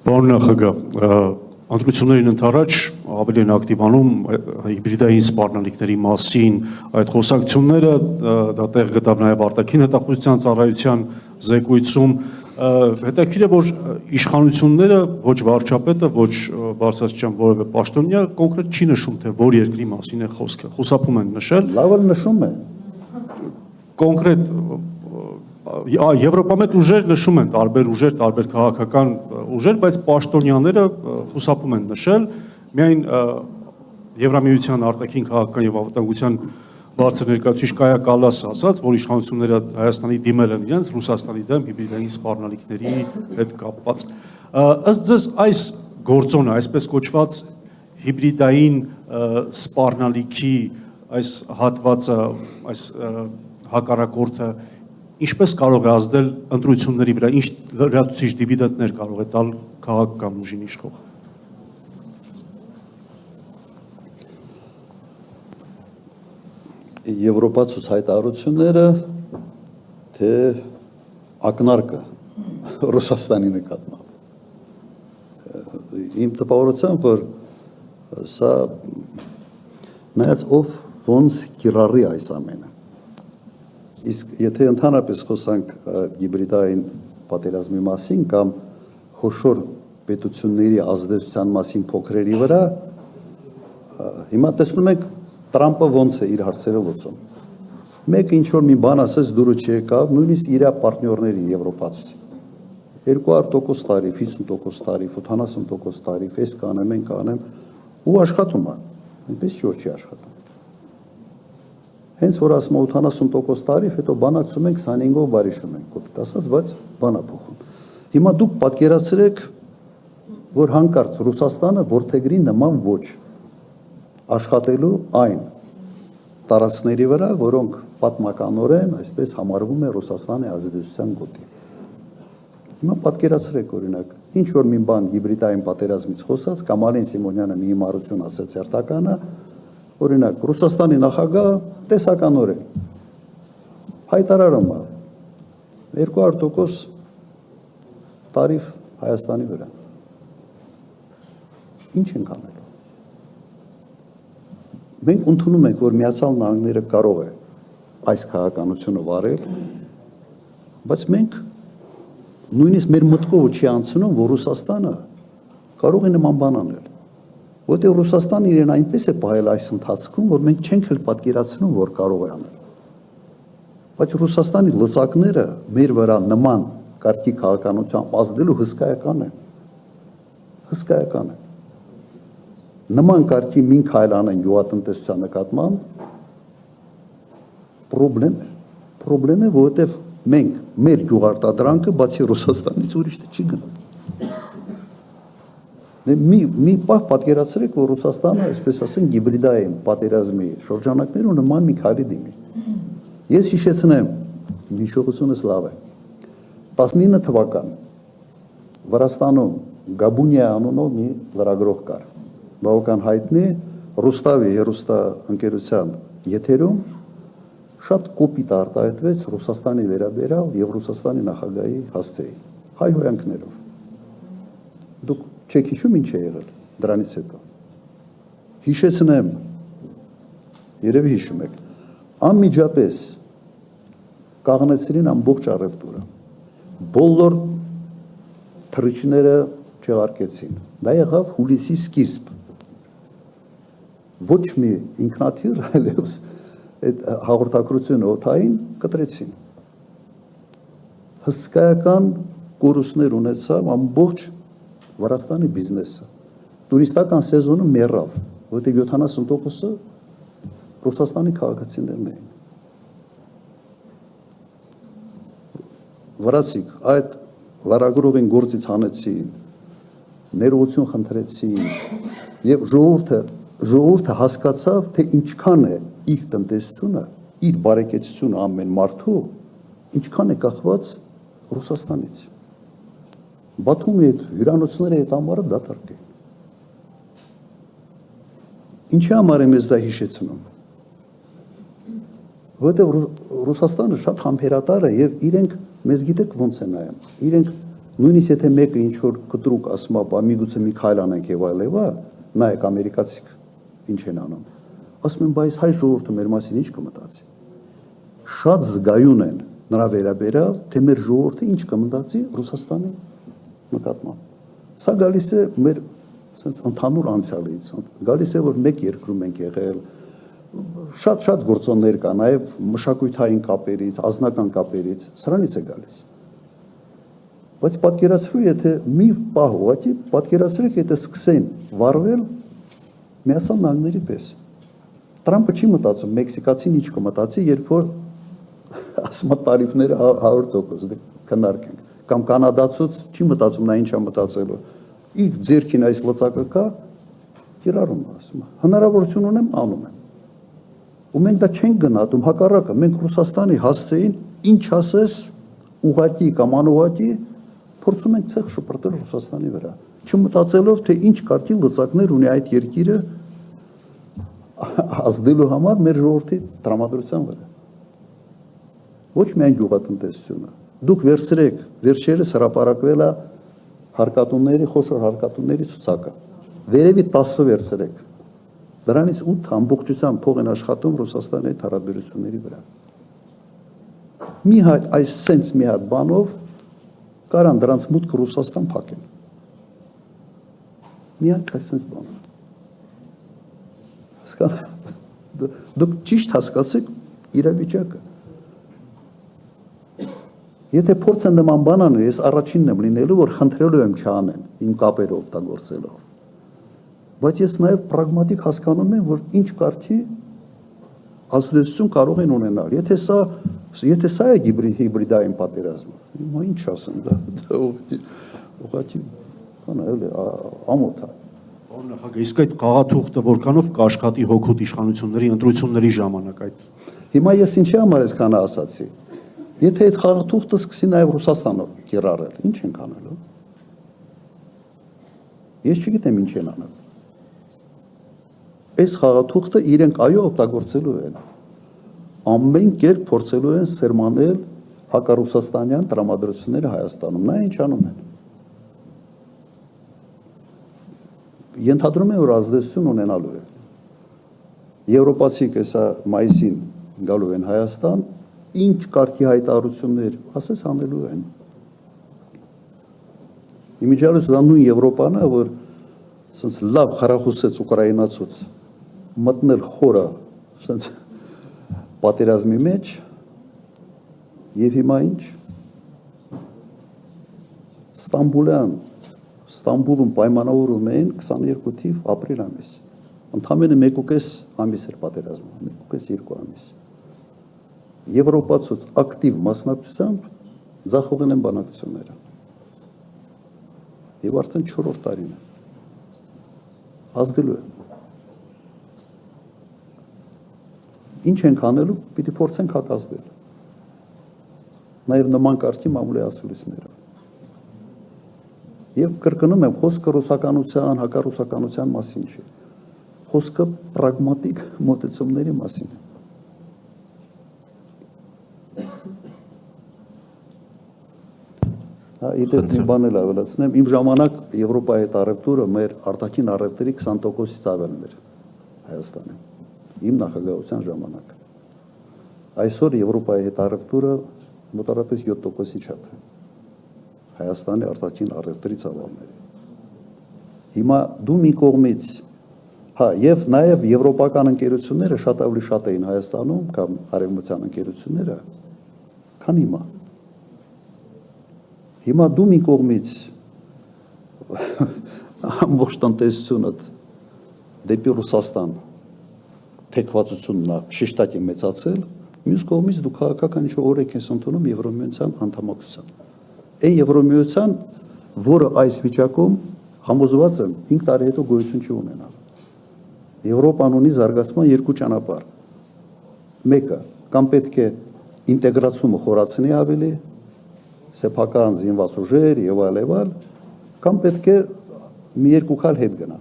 Պարոն նախագահ, ընտրություններին ընդառաջ ավելի են ակտիվանում հիբրիդային սպառնալիքների մասին այդ խոսակցությունները, դա տեղ գտավ նաև արտաքին հետախուզության ծառայության զեկույցում, հետաքրքիր է, որ իշխանությունները ոչ վարչապետը, ոչ բարձրաստիճան որևէ պաշտոնյա կոնկրետ չի նշում, թե որ երկրի մասին է խոսքը, խուսափում են նշել։ Լավ էլ նշում են։ Կոնկրետ Եվրոպամետ ուժեր նշում են տարբեր ուժեր, տարբեր քաղաքական ուժեր, բայց պաշտոնյաները խուսափում են նշել, միայն Եվրամիության արտաքին քաղաքական եւ անվտանգության բարձր ներկայացուցիչ Կայա Կալասը ասաց, որ իշխանությունները Հայաստանի դիմել են իրենց Ռուսաստանի դեմ հիբրիդային սպառնալիքների հետ կապված։ Ըստ ձեզ այս գործոնը, այսպես կոչված հիբրիդային սպառնալիքի այս հատվածը, այս հակառակորդը ինչպես կարող է ազդել ընտրությունների վրա, ինչ լրացուցիչ դիվիդենտներ կարող է տալ քաղաքական ուժին իշխող։ Եվրոպացուց հայտարարությունները, թե ակնարկը Ռուսաստանի նկատմամբ։ Իմ տպավորությամբ, որ սա նայած ով ոնց կիրառի այս ամենը։ Իսկ եթե ընդհանրապես խոսանք հիբրիդային պատերազմի մասին կամ խոշոր պետությունների ազդեցության մասին փոքրերի վրա, հիմա տեսնում եք Տրամպը ոնց է իր հարցերը լուծում։ Մեկը ինչ որ մի բան ասեց, դուրը չեկավ, նույնիսկ իր պարտներներին եվրոպացի։ 200% տարիվ, 50% տարիվ, 70% տարիվ, այս կանեմ, այն կանեմ, ու աշխատում է։ Այնպես չի որ չի աշխատում։ Հենց որ ասում 80% տարիվ, հետո բանակցում ենք 25-ով բարիշում ենք, կոպիտ ասած, բայց բանա փոխում։ Հիմա դուք պատկերացրեք, որ հանկարծ Ռուսաստանը որթեգրի նման ոչ աշխատելու այն տարածքների վրա, որոնք պատմականորեն այսպես համարվում է Ռուսաստանի ազդեցության գոտի։ Հիմա պատկերացրեք օրինակ, ինչ որ մի բան հիբրիդային պատերազմից խոսած, կամ Արեն Սիմոնյանը մի հիմարություն ասաց հերթականը, օրինակ Ռուսաստանի նախագահ տեսականորեն հայտարարում է 200% տարիվ Հայաստանի վրա։ Ինչ ենք անելու։ Մենք ընդունում ենք, որ Միացյալ Նահանգները կարող է այս քաղաքականությունը վարել, բայց մենք նույնիսկ մեր մտքով չի անցնում, որ Ռուսաստանը կարող է նման բան անել։ Որտեղ Ռուսաստանը իրեն այնպես է պահել այս ընթացքում, որ մենք չենք էլ պատկերացնում, որ կարող է անել։ Բայց Ռուսաստանի լծակները մեր վրա նման կարգի քաղաքականությամբ ազդելու հսկայական են։ Հսկայական են։ Նման կարգի մին քայլ անեն գյուղատնտեսության նկատմամբ պրոբլեմ է, որովհետև մենք մեր գյուղարտադրանքը բացի Ռուսաստանից ուրիշ չի գնում։ Մի պահ պատկերացրեք, որ Ռուսաստանը, այսպես ասենք, հիբրիդային պատերազմի շրջանակներում նման մի քայլի դիմի։ Ես հիշեցնեմ, հիշողությունս լավ է։ 19 թվական Վրաստանում Գաբունիա անունով մի լրագրող կար։ Բավական հայտնի Ռուստավի հերոստա ընկերության եթերում շատ կոպիտ արտահայտվեց Ռուսաստանի վերաբերյալ եւ Ռուսաստանի նախագահի հասցեի հայ հոյանքներով։ Դուք չեք հիշում ինչ է եղել դրանից հետո։ Հիշեցնեմ, երևի հիշում եք, անմիջապես կաղնեցրին ամբողջ առևտուրը, բոլոր թռիչքները չեղարկեցին, դա եղավ հուլիսի սկիզբ, ոչ մի ինքնաթիռ այլևս այդ հաղորդակցությունը օդային կտրեցին, հսկայական կորուստներ ունեցավ ամբողջ Վրաստանի բիզնեսը, տուրիստական սեզոնը մեռավ, որտեղ 70%-ը Ռուսաստանի քաղաքացիներն էին։ Վրացիք այդ լրագրողին գործից հանեցին, ներողություն խնդրեցին եւ ժողովուրդը հասկացավ, թե ինչքան է իր տնտեսությունը, իր բարեկեցությունը ամեն մարդու, ինչքան է կախված Ռուսաստանից։ Բաթումի այդ հյուրանոցների այդ ամառը դատարկ է։ Ինչի համար եմ ես դա հիշեցնում։ Որտեղ Ռուսաստանը շատ համբերատար է եւ իրենք մեզ գիտեք ոնց է նայում։ Իրենք Նույնիսկ եթե մեկը ինչ որ կտրուկ ասում է, միգուցե մի քայլ անենք եւ այլն, նայեք ամերիկացիք ինչ են անում։ Ասում են, բայց հայ ժողովուրդը մեր մասին ինչ կմտածի։ Շատ զգայուն են նրա վերաբերյալ, թե մեր ժողովուրդը ինչ կմտածի Ռուսաստանի նկատմամբ։ Սա գալիս է մեր sense ընդհանուր անցյալից, գալիս է որ մեկ երկրում ենք եղել, շատ գործոններ կա, նաև մշակութային կապերից, ազնական կապերից, սրանից է գալիս։ Բայց պատկերացրու, եթե մի պահ ուղղակի պատկերացրեք, եթե սկսեն վարվել Միացյալ Նահանգների պես։ Տրամպը չի մտածում, մեքսիկացին ինչ կմտածի, երբ որ ասում է տարիֆները 100% քննարկենք, կամ կանադացուց չի մտածում նա ինչ է մտածելու։ Իր ձերքին այս լծակը կա, կիրառում է, ասում է, հնարավորություն ունեմ, անում եմ։ Ու մենք դա չենք գնահատում, հակառակը, մենք Ռուսաստանի հասցեին ինչ ասես ուղղակի կամ անուղղակի փորձում ենք ցեղ շպրտել Ռուսաստանի վրա, չմտածելով, թե ինչ կարգի լծակներ ունի այդ երկիրը ազդելու համար մեր ժողովրդի տրամադրության վրա։ Ոչ միայն գյուղատնտեսությունը։ Դուք վերցրեք, վերջերս հրապարակվել է հարկատունների, խոշոր հարկատունների ցուցակը։ Վերևի 10 վերցրեք։ Դրանից 8 ամբողջությամբ փող են աշխատում Ռուսաստանի հետ հարաբերությունների վրա։ Մի հատ այս սենց մի հատ բանով կարան դրանց մուտքը Ռուսաստան փակեն։ Մի հատ այս սենց բան։ Դուք ճիշտ հասկացեք իրավիճակը։ Եթե փորձ են նման բան անել, ես առաջինն եմ լինելու, որ խնդրելու եմ չանեն, իմ կապերը օգտագործելով։ Բայց ես նաև պրագմատիկ հասկանում եմ, որ ինչ կարգի ազդեցություն կարող են ունենալ։ Եթե սա է հիբրիդային պատերազմը, հիմա ինչ ասեմ, դա ուղղակի ամոթ է։ Պարոն նախագահ, իսկ այդ խաղաթուղթը որքանով կաշխատի հօգուտ իշխանությունների ընտրությունների ժամանակ այդ։ Հիմա ես ինչի համար այսքան ասացի։ Եթե այդ խաղաթուղթը սկսի նաև Ռուսաստանը կիրառել, ինչ ենք անելու։ Ես չգիտեմ ինչ են անել։ Այս խաղաթուղթը իրենք այո օգտագործելու են։ Ամեն կերպ փորձելու են սերմանել հակառուսաստանյան տրամադրությունները Հայաստանում։ Նա ինչ անում են։ Ենթադրում եմ, որ ազդեցություն ունենալու է։ Եվրոպացիք հեսա մայիսին գալու են Հայաստան, ինչ կարգի հայտարարություններ ասես անելու են։ Իմիջիալս դա նույն Եվրոպան է, որ ասես լավ խրախուսեց ուկրաինացուց մտնել խորը ասես պատերազմի մեջ եւ հիմա ինչ Ստամբուլում պայմանավորում էին 22 թիվ ապրիլ ամիս։ Ընդամենը 1.5 ամիս էր պատերազմը, 1.5-2 ամիս։ Եվրոպացուց ակտիվ մասնակցությամբ ձախողել են բանակցությունները։ Եվ արդեն 4-րդ տարին է։ Ազդելու է։ Ինչ ենք անելու, պիտի փորձենք հակազդել։ Նաև նման կարգի մամուլի ասուլիսները։ Եվ կրկնում եմ, խոսքը ռուսականության, հակառուսականության մասին չէ։ Խոսքը պրագմատիկ մոտեցումների մասին է։ Իդեպ մի բան էլ ավելացնեմ, իմ ժամանակ Եվրոպայի հետ առևտուրը մեր արտաքին առևտրի 20%-ից ավելն էր Հայաստանում, իմ նախագահության ժամանակ։ Այսօր Եվրոպայի հետ առևտուրը մոտավորապես 7%-ի չափ է Հայաստանի արտաքին առևտրի ծավալների։ Հիմա դու մի կողմից, եւ նաև եվրոպական ընկերությունները շատ ավելի շատ էին Հայաստանում կամ արևմտյան ընկերությունները, քան հիմա։ Հիմա դու մի կողմից ամբողջ տնտեսությունդ դեպի Ռուսաստան թեքվածությունն է շեշտակի մեծացել, մյուս կողմից դու քաղաքական ինչ-որ օրենք ես ընդունում Եվրոմիության անդամակցության։ Այն Եվրոմիության, որը այս վիճակում համոզված եմ 5 տարի հետո գոյություն չի ունենալ։ Եվրոպան ունի զարգացման երկու ճանապարհ։ Մեկը կամ պետք է ինտեգրացումը խորացնի ավելի, սեփական զինված ուժեր եւ այլ, կամ պետք է մի երկու քայլ հետ գնա,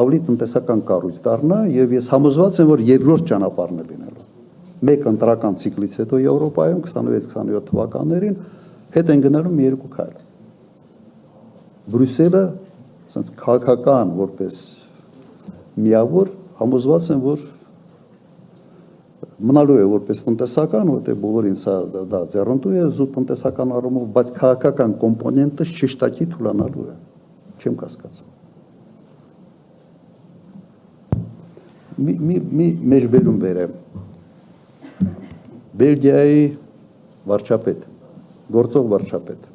ավելի տնտեսական կառույց դառնա եւ ես համոզված եմ, որ երկրորդ ճանապարհն է լինելու։ Մեկ ընտրական ցիկլից հետո Եվրոպայում 26-27 թվականներին հետ են գնալու մի երկու քայլ։ Բրյուսելը ասենց քաղաքական որպես միավոր համոզված են, որ մնալու է որպես տնտեսական, որտեղ բոլորին դա ձեռնտու է զուտ տնտեսական առումով, բայց քաղաքական կոմպոնենտը շեշտակի թուլանալու է։ Չեմ կասկածում։ Մի մեջբերում բերեմ։ Բելգիայի վարչապետ, գործող վարչապետ,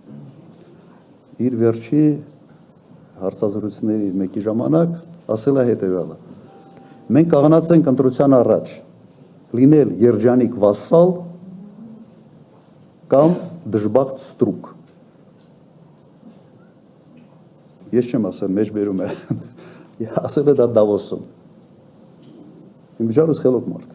իր վերջի հարցազրույցների մեկի ժամանակ ասել է հետևյալը. մենք կաղանացենք ընտրության առաջ լինել երջանիկ վասսալ կամ դժբախտ ստրուկ։ Ես չեմ ասել, մեջբերում է, ասել է դա Դավոսում։ Իմ վիճարուս խելոք մարդ։